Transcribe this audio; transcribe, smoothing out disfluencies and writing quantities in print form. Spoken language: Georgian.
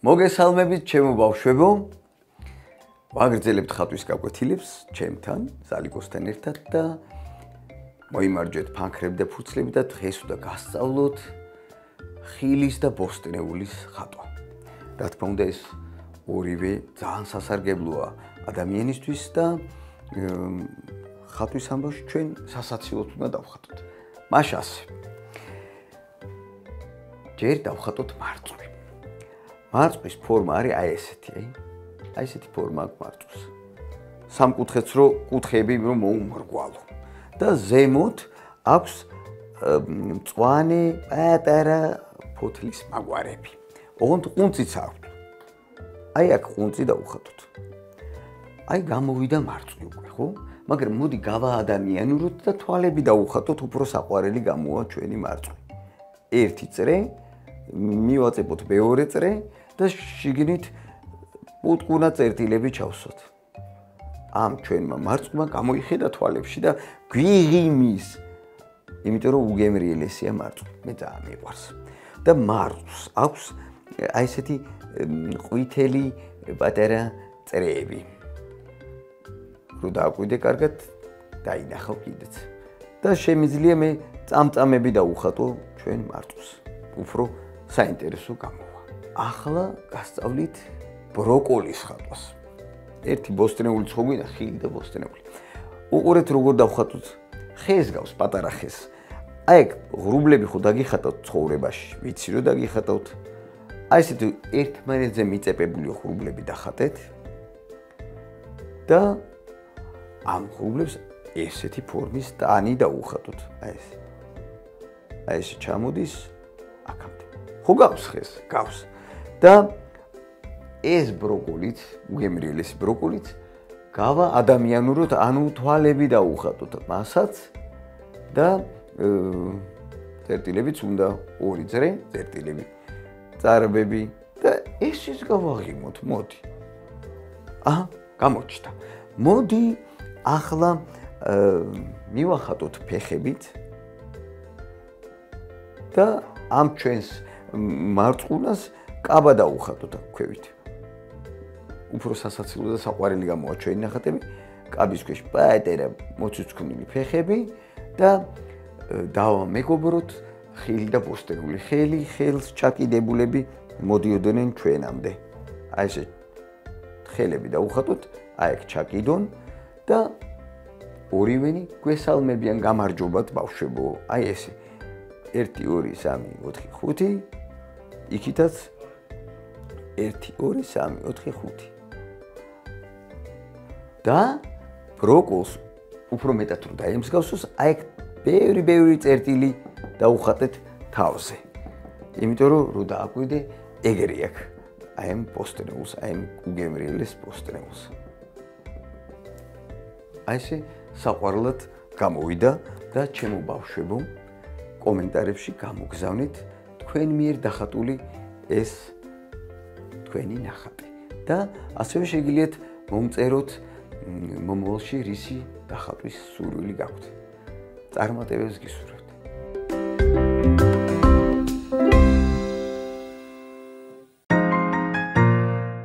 მოგესალმებით, ჩემო ბავშვებო. ვაგრძელებთ ხატვის გაკვეთილებს ჩემთან, ზალიკოსთან ერთად და მოიმარჯვეთ ფანქრები და ფურცლები და დღეს უნდა გასწავლოთ ხილის და ბოსტნეულის ხატვა. რა თქმა უნდა, ეს ორივე ძალიან სასარგებლოა ადამიანისთვის და ხატვის ამბავში ჩვენ სასაცილოდ უნდა დავხატოთ. მაშ ასე. ჯერ დავხატოთ მარწყვი. მარწვის ფორმა არის აი ესეთი, აი ესეთი ფორმა აქვს მარწვის. სამკუთხედს რო კუთხეები რომ მოუმრგვალო და ზემოთ აქვს მწვანე პატარა ფოთლის მაგვარები. ოღონდ ყუნწიც აქვს. აი აქ ყუნწი დავუხატოთ. აი გამოვიდა მარწვი უკვე, ხო? მაგრამ მოდი გავაადამიანუროთ და თვალები დავუხატოთ, უფრო საყვარელი გამოვა ჩვენი მარწვი. ერთი წრე მივაწებოთ მეორე წრე და შიგნით უტყუნა წერტილები ჩავსვათ. ამ ჩვენმა მარწყვმა გამოიხედა თვალებში და გვიღიმის. იმიტომ რომ უგემრიელესია მარწყვი. მე ძალიან მიყვარს. და მარწვს აქვს აი ესეთი ყვითელი პატარა წრეები. რო დააკვირდე კარგად, დაინახავ კიდეც. და შემიძლია მე წამწამები დავუხატო ჩვენ მარწვს. უფრო საინტერესო გამოვა. ახლა გასწავლით ბროკოლის ხატვას. ერთი ბოსტნეული ხო გვინდა, ხილი და ბოსტნეული. უყურეთ როგორ დავხატოთ. ხეს გავს, პატარა ხეს. აი ეგ ღრუბლები ხო დაგიხატოთ ცხოვრებაში, ვიცი რომ დაგიხატოთ. აი ესეთი ერთმანეთზე მიწეპებული ღრუბლები დახატეთ. და ამ ღრუბლებს ესეთი ფორმის ტანი დავუხატოთ. აი ეს. აი ეს ჩამოდის აქამდე. ხო გავს ხეს, გავს. და ეს ბროკოლიც, უგემრიელესი ბროკოლიც გავა ადამიანურად, ანუ თვალები დავუხატოთ მასაც და წერტილებიც უნდა ორი წრე, წერტილები, წარბები და ეს გავაღიმოთ, მოდი. აჰა, გამოჩნდა. მოდი ახლა მივახატოთ ფეხებით და ამ ჩვენს მარწყვუნას კაბა დავუხატოთ აქ ქვევით. უფრო სასაცილო და საყვარელი გამოვა ჩვენი ნახატები. კაბის ქვეშ პატარა მოცუცქნილი ფეხები და დავამეგობროთ ხილი და ბოსტნეული. ხელს ჩაკიდებულები მოდიოდნენ ჩვენამდე. აი ესე ხელები დავუხატოთ, აი აქ ჩაკიდონ და ორივენი გვესალმებიან გამარჯობათ ბავშვებო. აი ესე 1 2 3 4 5 იქითაც 1 2 3 4 5 და ბროკოლს უფრო მეტად რომ დაემსგავსოს, აი ბევრი წერტილი დავუხატეთ თავზე. იმიტომ რომ დააკვირდე ეგრე აქვს. აი ამ ბოსტნეულს, აი ამ უგემრიელეს ბოსტნეულს. აი ესე საყვარლად გამოვიდა და ჩემო ბავშვებო, კომენტარებში გამოგზავნეთ თქვენ მიერ დახატული ეს თქვენი ნახატი. და ასევე შეგიძლიათ მომწეროთ მომავალში რისი დახატვის სურვილი გაქვთ. წარმატებებს გისურვებთ.